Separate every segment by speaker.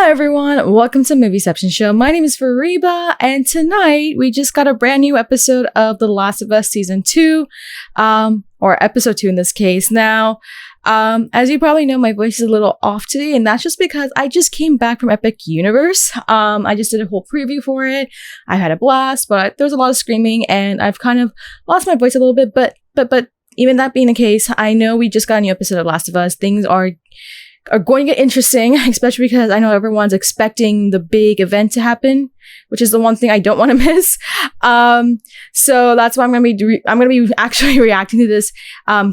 Speaker 1: Hi everyone, welcome to Movieception Show. My name is Fariba, and tonight we just got a brand new episode of The Last of Us Season 2, or Episode 2 in this case. Now, as you probably know, my voice is a little off today, and that's just because I just came back from Epic Universe. I just did a whole preview for it. I had a blast, but there was a lot of screaming, and I've kind of lost my voice a little bit, but even that being the case, I know we just got a new episode of Last of Us. Things are going to get interesting, especially because I know everyone's expecting the big event to happen, which is the one thing I don't want to miss. So that's why I'm going to be actually reacting to this,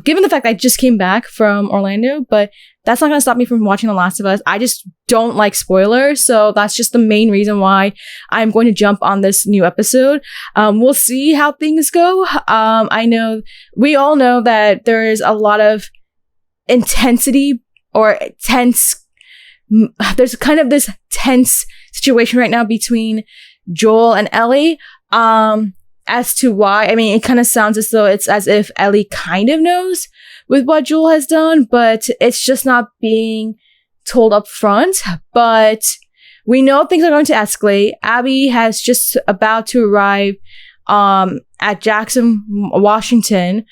Speaker 1: given the fact I just came back from Orlando, but that's not going to stop me from watching The Last of Us. I just don't like spoilers, so that's just the main reason why I'm going to jump on this new episode. We'll see how things go. I know we all know that there is a lot of intensity or tense. There's kind of this tense situation right now between Joel and Ellie. As to why, I mean, it kind of sounds as though it's as if Ellie kind of knows with what Joel has done, but it's just not being told up front. But we know things are going to escalate. Abby has just about to arrive at Jackson, Washington,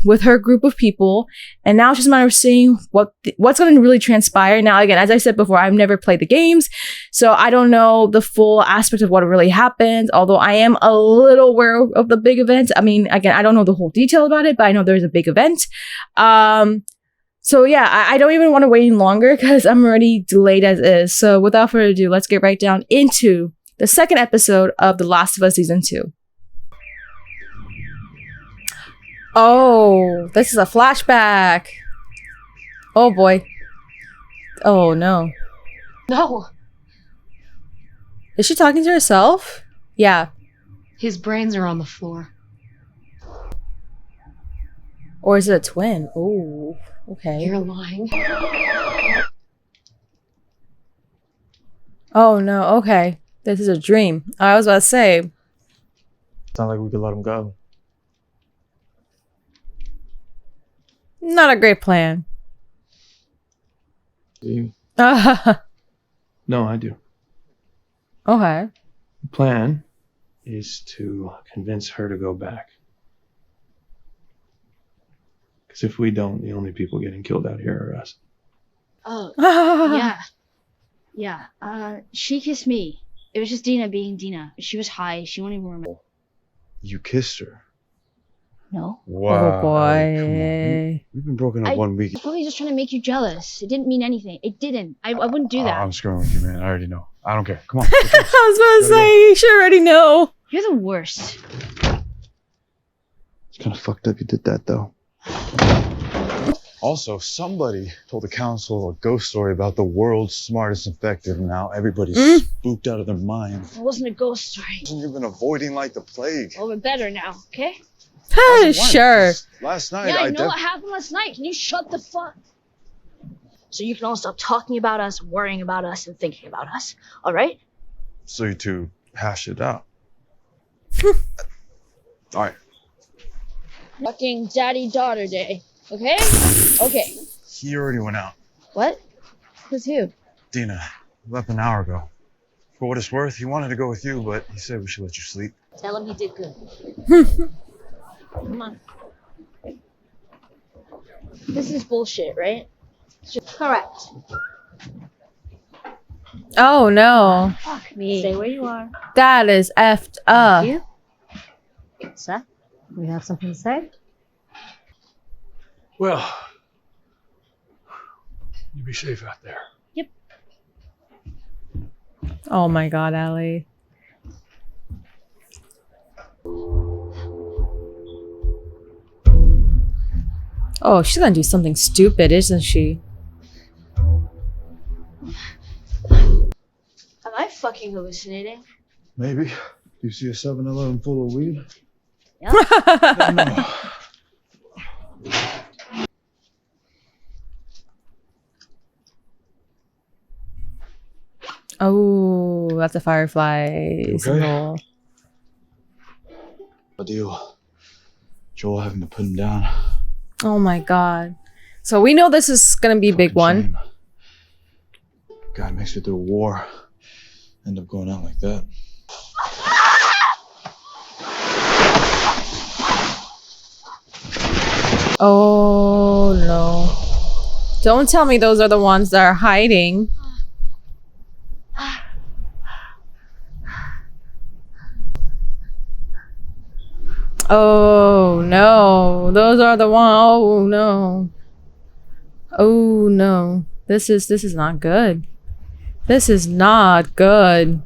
Speaker 1: with her group of people, and now it's just a matter of seeing what's going to really transpire. Now, again, as I said before, I've never played the games, so I don't know the full aspect of what really happens, although I am a little aware of the big event. I mean, again, I don't know the whole detail about it, but I know there's a big event. So yeah, I don't even want to wait any longer because I'm already delayed as is. So without further ado, let's get right down into the second episode of The Last of Us Season 2. Oh, this is a flashback. Oh boy. Oh no.
Speaker 2: No.
Speaker 1: Is she talking to herself? Yeah.
Speaker 2: His brains are on the floor.
Speaker 1: Or is it a twin? Oh, okay.
Speaker 2: You're lying.
Speaker 1: Oh no, okay. This is a dream. I was about to say.
Speaker 3: It's not like we could let him go.
Speaker 1: Not a great plan.
Speaker 3: Do you?
Speaker 1: Okay.
Speaker 3: No, I do. The plan is to convince her to go back. Because if we don't, the only people getting killed out here are us.
Speaker 4: Oh, yeah. She kissed me. It was just Dina being Dina. She was high. She won't even remember.
Speaker 5: You kissed her?
Speaker 4: No.
Speaker 5: Wow.
Speaker 1: Oh boy.
Speaker 5: Come on. We've been broken up 1 week.
Speaker 4: I was probably just trying to make you jealous. It didn't mean anything. It didn't. I wouldn't do that.
Speaker 5: I'm screwing with you, man. I already know. I don't care. Come on.
Speaker 1: I was about to say, you should already know.
Speaker 4: You're the worst.
Speaker 5: It's kind of fucked up you did that, though. Also, somebody told the council a ghost story about the world's smartest infected, and now everybody's spooked out of their minds.
Speaker 4: It wasn't a ghost story.
Speaker 5: You've been avoiding like the plague.
Speaker 4: Well, we're better now, okay?
Speaker 1: Sure.
Speaker 5: Last night,
Speaker 4: Yeah, I know what happened last night. Can you shut the fuck? So you can all stop talking about us, worrying about us, and thinking about us. All right?
Speaker 5: So you two hash it out. All right.
Speaker 4: Fucking daddy-daughter day. Okay? Okay.
Speaker 5: He already went out.
Speaker 4: What? With who?
Speaker 5: Dina left an hour ago. For what it's worth, he wanted to go with you, but he said we should let you sleep.
Speaker 4: Tell him he did good. Come on. This is bullshit, right? Correct.
Speaker 1: Oh no.
Speaker 4: Fuck me. Stay where you are.
Speaker 1: That is effed up.
Speaker 4: You? Seth, you have something to say?
Speaker 3: Well, you be safe out there.
Speaker 4: Yep.
Speaker 1: Oh my god, Ellie. Oh, she's gonna do something stupid, isn't she?
Speaker 4: Am I fucking hallucinating?
Speaker 5: Maybe. Do you see a 7-Eleven full of weed?
Speaker 4: Yeah.
Speaker 5: No.
Speaker 1: Oh, that's a firefly symbol.
Speaker 5: A deal. Joel having to put him down.
Speaker 1: Oh my god. So we know this is gonna be a big one.
Speaker 5: Shame. Guy makes it through a war, end up going out like that.
Speaker 1: Oh no. Don't tell me those are the ones that are hiding. Oh no. Those are the ones. Oh no. Oh no. This is not good. This is not good.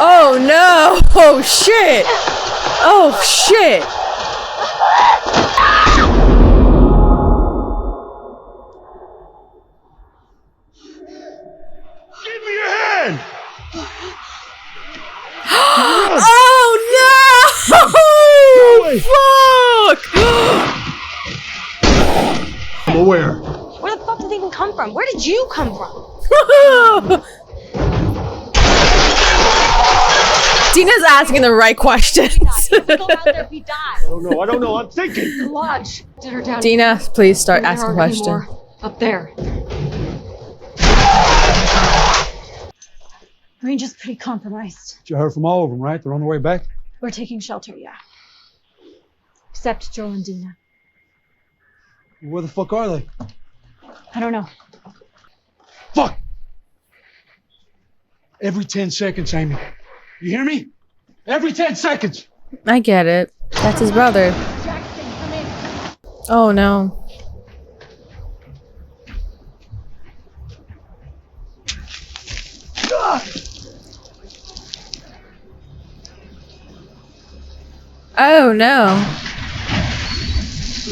Speaker 1: Oh no! Oh shit! Oh shit!
Speaker 5: Give me your hand!
Speaker 1: Oh no! Fuck!
Speaker 3: I'm aware.
Speaker 4: Where the fuck did they even come from? Where did you come from?
Speaker 1: Dina's asking the right questions.
Speaker 4: Go out there if he dies.
Speaker 3: I don't know. I'm thinking.
Speaker 4: The lodge. Did her down.
Speaker 1: Dina, please start
Speaker 4: There
Speaker 1: asking
Speaker 4: aren't any
Speaker 1: questions.
Speaker 4: more up there. Range is pretty compromised.
Speaker 6: You heard from all of them, right? They're on their way back?
Speaker 4: We're taking shelter, yeah. Except Joel and Dina.
Speaker 6: Where the fuck are they?
Speaker 4: I don't know.
Speaker 6: Fuck! Every 10 seconds, Amy. You hear me? Every 10 seconds!
Speaker 1: I get it. That's his brother.
Speaker 4: Jackson, come in.
Speaker 1: Oh no. Oh no.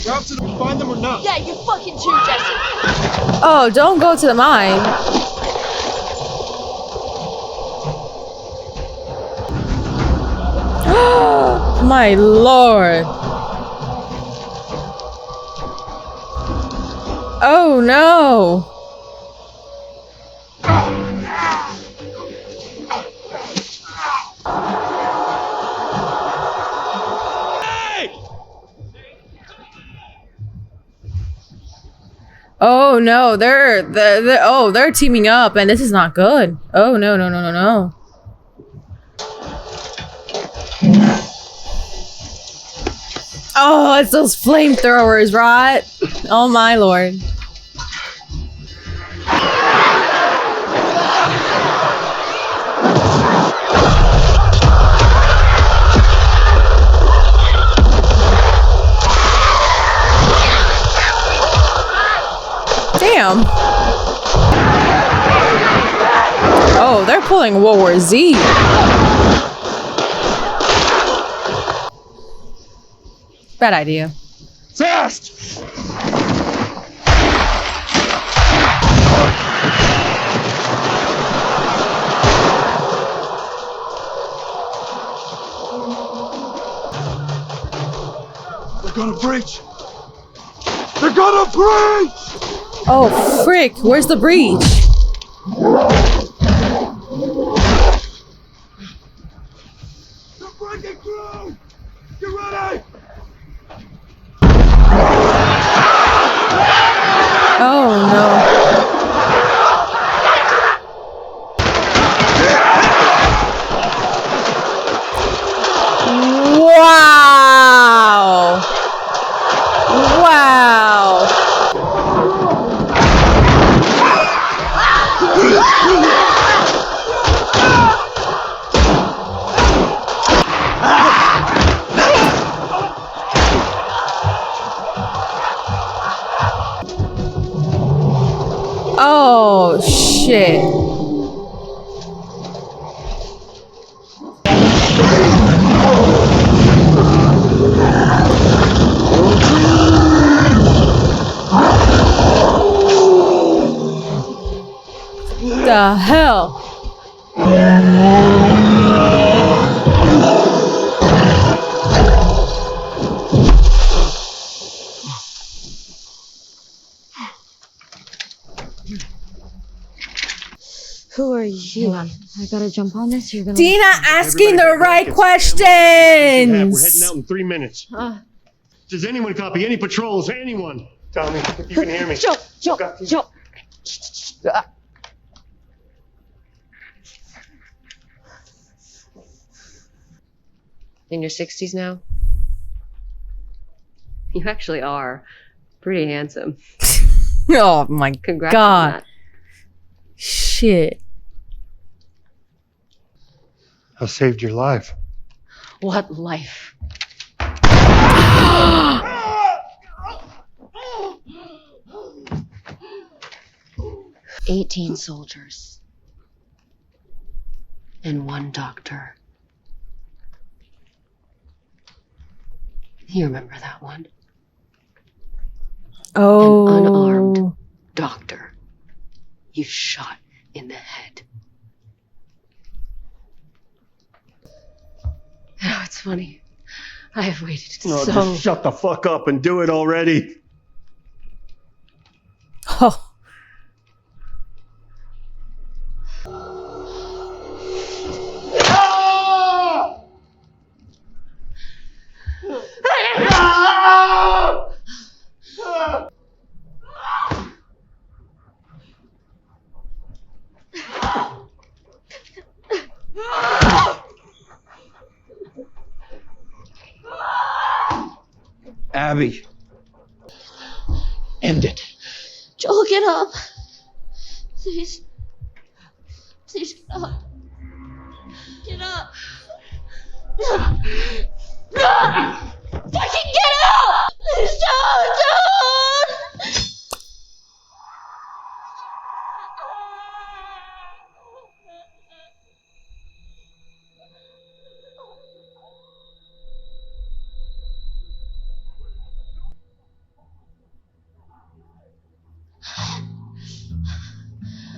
Speaker 3: Robson, we find them or not?
Speaker 4: Yeah, you fucking too, Jesse.
Speaker 1: Oh, don't go to the mine. My lord. Oh no. Oh no, they're teaming up and this is not good. Oh no. Oh, it's those flamethrowers, right? Oh my lord. Damn. Oh, they're pulling World War Z. Bad idea.
Speaker 3: Fast!
Speaker 6: They're gonna breach! They're gonna breach!
Speaker 1: Oh, frick. Where's the breach?
Speaker 6: They're breaking through! Get ready!
Speaker 1: Oh, no. Wow! Wow! the hell?
Speaker 2: Who are you? Hang on. I gotta jump on this. You're gonna.
Speaker 1: Dina asking the right
Speaker 6: We're
Speaker 1: questions.
Speaker 6: heading out in 3 minutes. Does anyone copy? Any patrols? Anyone? Tell me if you can hear me.
Speaker 2: Jump.
Speaker 7: In your 60s now? You actually are pretty handsome.
Speaker 1: Oh my
Speaker 7: Congrats
Speaker 1: God.
Speaker 7: on that.
Speaker 1: Shit.
Speaker 6: I saved your life.
Speaker 7: What life? "18 soldiers and 1 doctor." You remember that one?
Speaker 1: Oh.
Speaker 7: An unarmed doctor you shot in the head. Oh, it's funny. I have waited
Speaker 6: No,
Speaker 7: so...
Speaker 6: just shut the fuck up and do it already.
Speaker 1: Oh.
Speaker 3: Abby.
Speaker 6: End it.
Speaker 4: Joel, get up. Please. Please get up. Get up. Fucking get up! Please don't!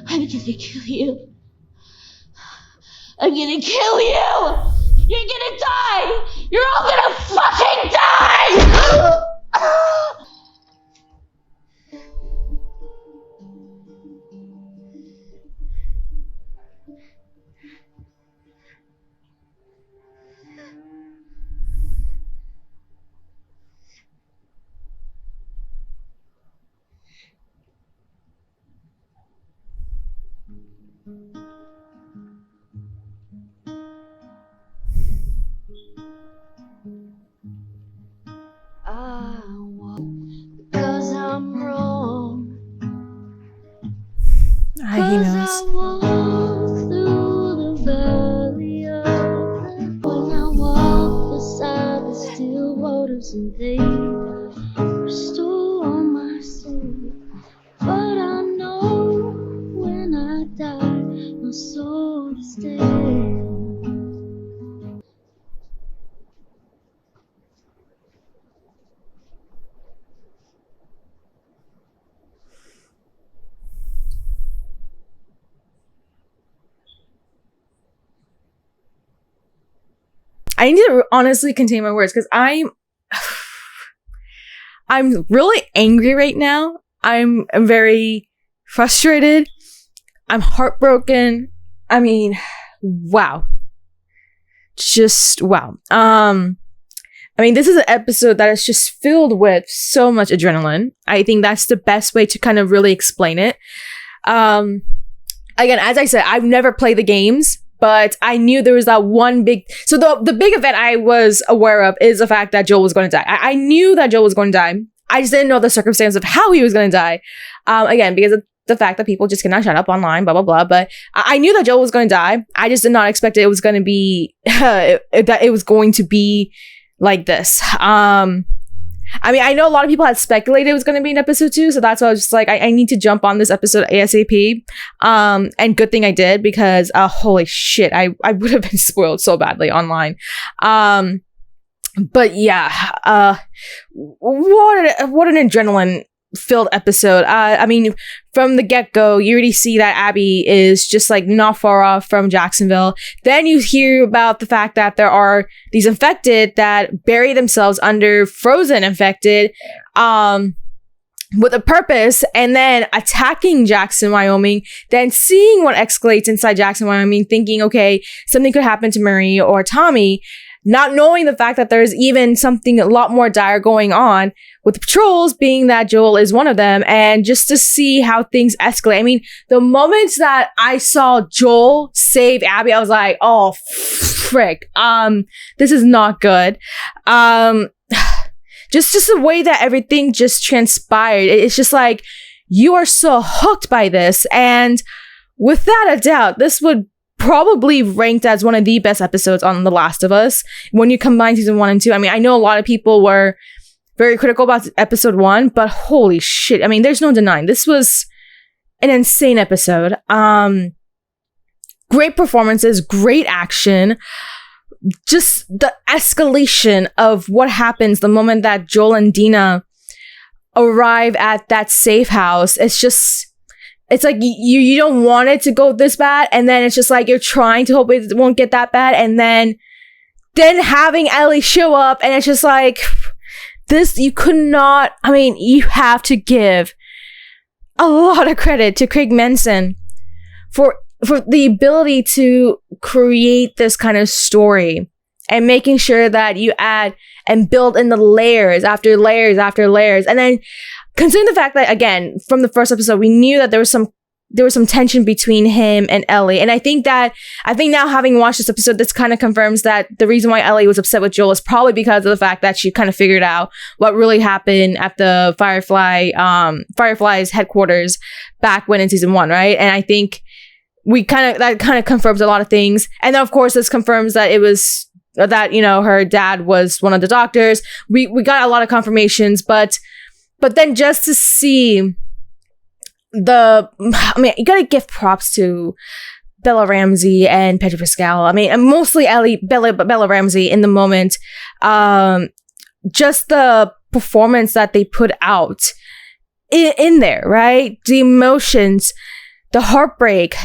Speaker 4: I'm gonna kill you. I'm gonna kill you! You're gonna die! You're all gonna fucking die! Because I'm wrong.
Speaker 1: He knows.
Speaker 4: I walk through the valley of death. When I walk beside the still waters and they restore my soul. But I know when I die, my soul is dead.
Speaker 1: I need to honestly contain my words because I'm really angry right now. I'm very frustrated. I'm heartbroken. I mean, wow. Just wow. I mean, this is an episode that is just filled with so much adrenaline. I think that's the best way to kind of really explain it. Again, as I said, I've never played the games. But I knew there was that one big... So the big event I was aware of is the fact that Joel was going to die. I knew that Joel was going to die. I just didn't know the circumstance of how he was going to die. Again, because of the fact that people just cannot shut up online, blah, blah, blah. But I knew that Joel was going to die. I just did not expect it was going to be... that it was going to be like this. I mean, I know a lot of people had speculated it was going to be in episode 2, so that's why I was just like, I need to jump on this episode ASAP. And good thing I did because, holy shit, I would have been spoiled so badly online. But yeah, what an adrenaline filled episode. I mean, from the get-go, you already see that Abby is just like not far off from Jacksonville. Then you hear about the fact that there are these infected that bury themselves under frozen infected with a purpose, and then attacking Jackson, Wyoming, then seeing what escalates inside Jackson, Wyoming, thinking, okay, something could happen to Marie or Tommy, not knowing the fact that there's even something a lot more dire going on with the patrols, being that Joel is one of them, and just to see how things escalate. I mean, the moments that I saw Joel save Abby, I was like, oh, frick. This is not good. Just the way that everything just transpired. It's just like, you are so hooked by this. And without a doubt, this would probably ranked as one of the best episodes on The Last of Us when you combine season 1 and 2. I mean, I know a lot of people were very critical about episode 1, but holy shit. I mean, there's no denying. This was an insane episode. Great performances, great action. Just the escalation of what happens the moment that Joel and Dina arrive at that safe house. It's like you don't want it to go this bad, and then it's just like you're trying to hope it won't get that bad, and then having Ellie show up, and it's just like this. You could not. I mean, you have to give a lot of credit to Craig Manson for the ability to create this kind of story and making sure that you add and build in the layers after layers after layers. And then considering the fact that, again, from the first episode, we knew that there was some tension between him and Ellie. And I think now, having watched this episode, this kind of confirms that the reason why Ellie was upset with Joel is probably because of the fact that she kind of figured out what really happened at the Firefly's headquarters back when in season 1, right? And I think that kind of confirms a lot of things. And then, of course, this confirms that it was that, her dad was one of the doctors. We got a lot of confirmations, but then just to see you gotta give props to Bella Ramsey and Pedro Pascal. I mean, and mostly Bella Ramsey in the moment. Just the performance that they put out in there, right? The emotions, the heartbreak,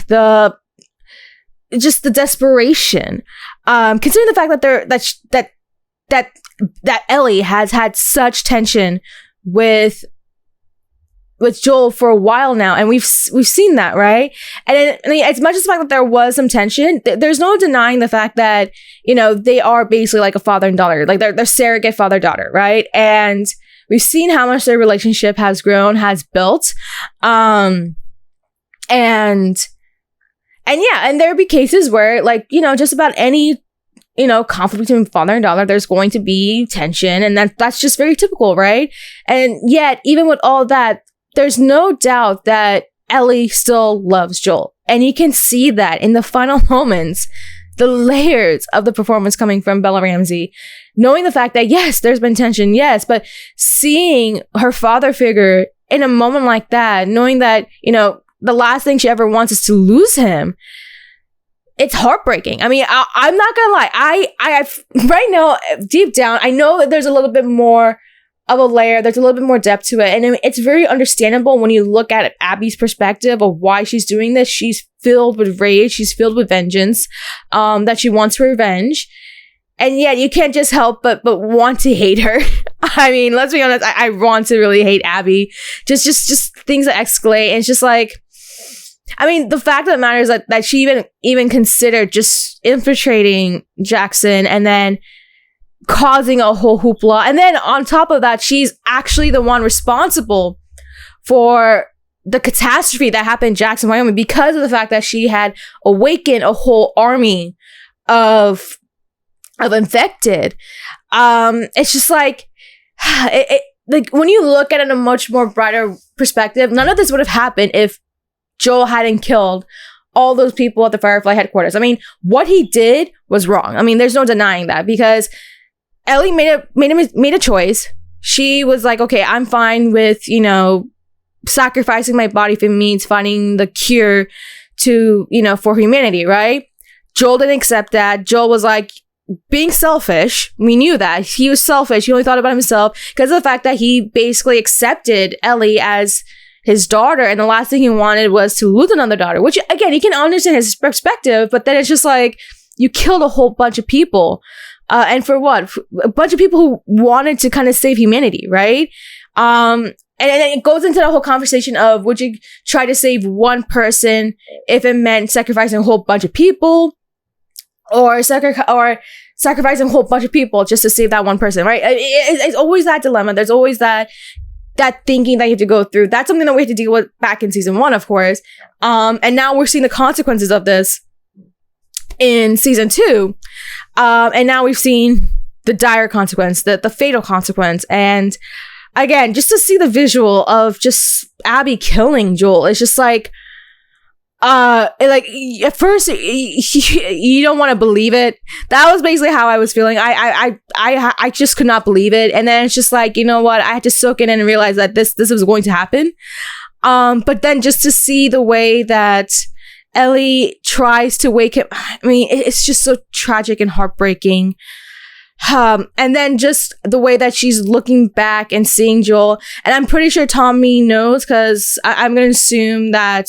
Speaker 1: just the desperation. Considering the fact that Ellie has had such tension with Joel for a while now, and we've seen that, right? And as much as the fact that there was some tension, there's no denying the fact that they are basically like a father and daughter, like they're surrogate father-daughter, right? And we've seen how much their relationship has grown, has built, and there'd be cases where, like, just about any conflict between father and daughter, there's going to be tension, and that's just very typical, right? And yet, even with all that, there's no doubt that Ellie still loves Joel, and you can see that in the final moments, the layers of the performance coming from Bella Ramsey, knowing the fact that yes, there's been tension, yes, but seeing her father figure in a moment like that, knowing that the last thing she ever wants is to lose him. It's heartbreaking. I mean, I'm not gonna lie. I right now, deep down, I know that there's a little bit more of a layer. There's a little bit more depth to it. And it's very understandable when you look at Abby's perspective of why she's doing this. She's filled with rage. She's filled with vengeance, that she wants revenge. And yet you can't just help but want to hate her. I mean, let's be honest. I want to really hate Abby. Just things that escalate. And it's just like, I mean, the fact of the matter is that she even considered just infiltrating Jackson and then causing a whole hoopla. And then on top of that, she's actually the one responsible for the catastrophe that happened in Jackson, Wyoming, because of the fact that she had awakened a whole army of infected. It's just like, like when you look at it in a much more brighter perspective, none of this would have happened if Joel hadn't killed all those people at the Firefly headquarters. I mean, what he did was wrong. I mean, there's no denying that, because Ellie made a choice. She was like, okay, I'm fine with, sacrificing my body if it means finding the cure to, for humanity, right? Joel didn't accept that. Joel was like, being selfish. We knew that. He was selfish. He only thought about himself because of the fact that he basically accepted Ellie as his daughter, and the last thing he wanted was to lose another daughter, which, again, you can understand his perspective, but then it's just like, you killed a whole bunch of people. And for what? A bunch of people who wanted to kind of save humanity, right? And it goes into the whole conversation of, would you try to save one person if it meant sacrificing a whole bunch of people? Or sacrificing a whole bunch of people just to save that one person, right? It's always that dilemma. There's always that thinking that you have to go through. That's something that we had to deal with back in season 1, of course. And now we're seeing the consequences of this in season 2. And now we've seen the dire consequence, the fatal consequence. And again, just to see the visual of just Abby killing Joel, it's just like, at first you don't want to believe it. That was basically how I was feeling. I just could not believe it, and then it's just like, you know what, I had to soak it in and realize that this was going to happen. But then just to see the way that Ellie tries to wake him, I mean, it's just so tragic and heartbreaking. And then just the way that she's looking back and seeing Joel, and I'm pretty sure Tommy knows, because I'm gonna assume that,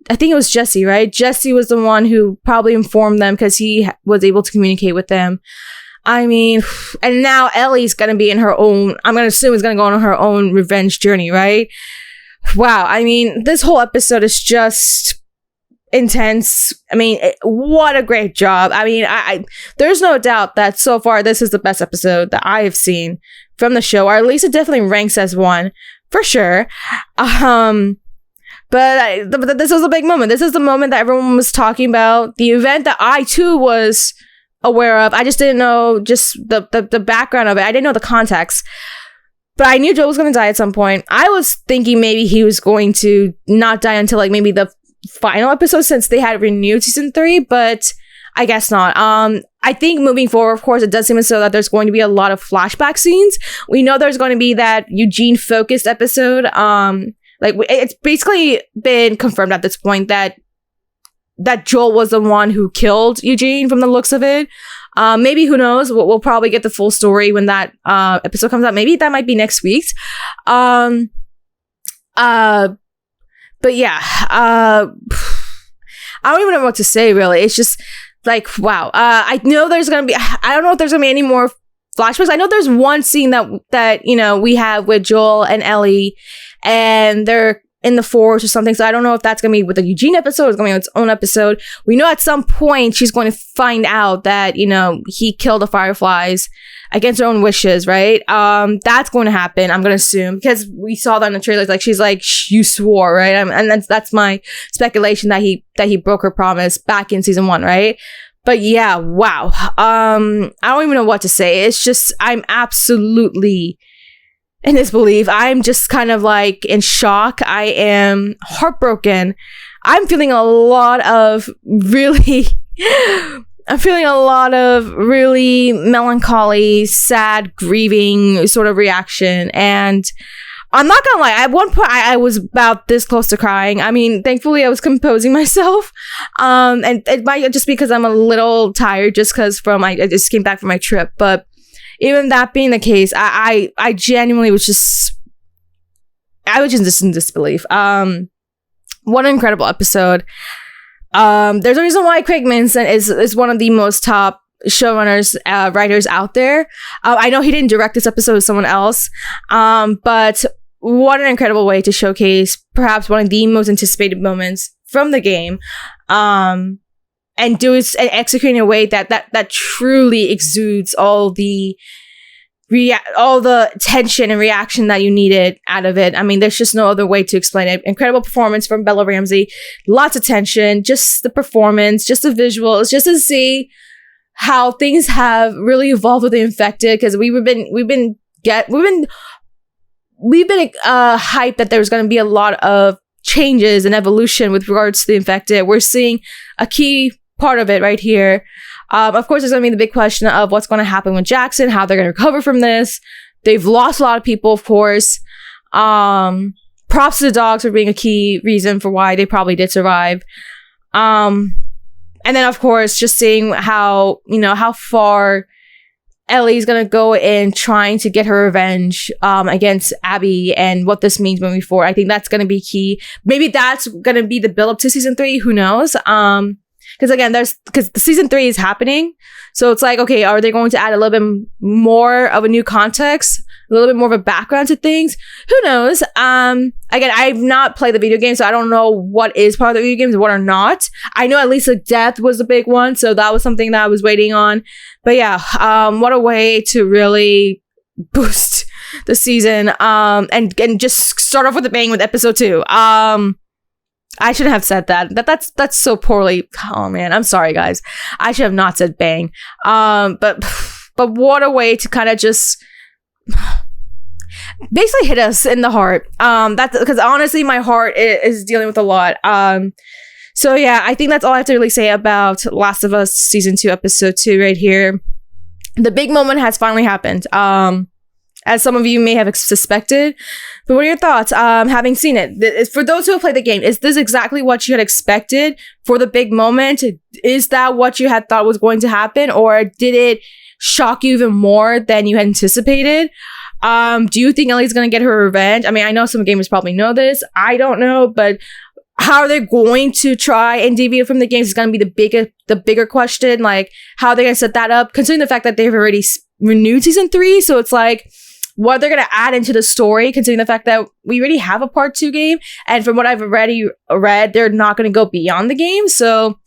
Speaker 1: I think it was Jesse, right? Jesse was the one who probably informed them because he was able to communicate with them. I mean, and now Ellie's going to be in her own, I'm going to assume is going to go on her own revenge journey, right? Wow. I mean, this whole episode is just intense. I mean, what a great job. I mean, there's no doubt that so far this is the best episode that I have seen from the show, or at least it definitely ranks as one, for sure. But this was a big moment. This is the moment that everyone was talking about. The event that I, too, was aware of. I just didn't know just the background of it. I didn't know the context. But I knew Joel was going to die at some point. I was thinking maybe he was going to not die until, like, maybe the final episode, since they had renewed season 3. But I guess not. I think moving forward, of course, it does seem as though that there's going to be a lot of flashback scenes. We know there's going to be that Eugene-focused episode. Like, it's basically been confirmed at this point that Joel was the one who killed Eugene from the looks of it. Maybe, who knows? We'll probably get the full story when that episode comes out. Maybe that might be next week's. But yeah, I don't even know what to say, really. It's just like, wow. I know there's going to be, I don't know if there's going to be any more flashbacks. I know there's one scene that you know, we have with Joel and Ellie, and they're in the forest or something. So I don't know if that's going to be with the Eugene episode or it's going to be its own episode. We know at some point she's going to find out that, you know, he killed the fireflies against her own wishes, right? That's going to happen, I'm going to assume, because we saw that in the trailers. Like, she's like, you swore, right? And that's my speculation, that he broke her promise back in season 1, right? But yeah, wow. I don't even know what to say. It's just, I'm absolutely in disbelief. I'm just kind of like in shock. I am heartbroken. I'm feeling a lot of really melancholy, sad, grieving sort of reaction. And I'm not gonna lie, at one point I was about this close to crying. I mean, thankfully I was composing myself. And it might just be because I'm a little tired, just because I just came back from my trip. But even that being the case, I genuinely was just in disbelief. What an incredible episode. There's a reason why Craig Manson is one of the most top showrunners, writers out there. I know he didn't direct this episode with someone else, but what an incredible way to showcase perhaps one of the most anticipated moments from the game, and execute in a way that truly exudes all the tension and reaction that you needed out of it. I mean, there's just no other way to explain it. Incredible performance from Bella Ramsey, lots of tension, just the performance, just the visuals, just to see how things have really evolved with the Infected, because we've been hyped that there's going to be a lot of changes and evolution with regards to the Infected. We're seeing a key part of it right here. Of course, there's going to be the big question of what's going to happen with Jackson, how they're going to recover from this. They've lost a lot of people, of course. Props to the dogs for being a key reason for why they probably did survive. And And then, of course, just seeing how far Ellie's going to go in trying to get her revenge against Abby and what this means moving forward. I think that's going to be key. Maybe that's going to be the build up to season 3. Who knows? Because again, because the season 3 is happening. So it's like, okay, are they going to add a little bit more of a new context? A little bit more of a background to things? Who knows? Again, I've not played the video game, so I don't know what is part of the video games and what are not. I know at least the death was the big one, so that was something that I was waiting on. But yeah, what a way to really boost the season and just start off with a bang with episode 2. I shouldn't have said that. That's so poorly. Oh man, I'm sorry guys. I should have not said bang. But what a way to kind of just basically hit us in the heart. That's because honestly, my heart is dealing with a lot. So yeah, I think that's all I have to really say about Last of Us season 2, episode 2 right here. The big moment has finally happened. As some of you may have suspected. But what are your thoughts having seen it? For those who have played the game, is this exactly what you had expected for the big moment? Is that what you had thought was going to happen? Or did it shock you even more than you had anticipated? Do you think Ellie's going to get her revenge? I mean, I know some gamers probably know this. I don't know. But how are they going to try and deviate from the games is going to be the bigger question. Like, how are they going to set that up? Considering the fact that they've already renewed season 3. So it's like, what they're going to add into the story, considering the fact that we already have a part 2 game. And from what I've already read, they're not going to go beyond the game. So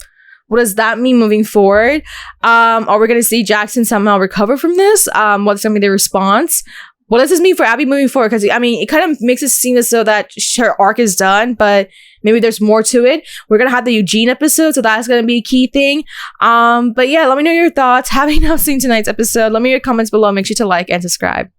Speaker 1: what does that mean moving forward? Are we going to see Jackson somehow recover from this? What's going to be the response? What does this mean for Abby moving forward? Because, I mean, it kind of makes it seem as though that her arc is done, but maybe there's more to it. We're going to have the Eugene episode, so that's going to be a key thing. But yeah, let me know your thoughts. Having now seen tonight's episode, let me know your comments below. Make sure to like and subscribe.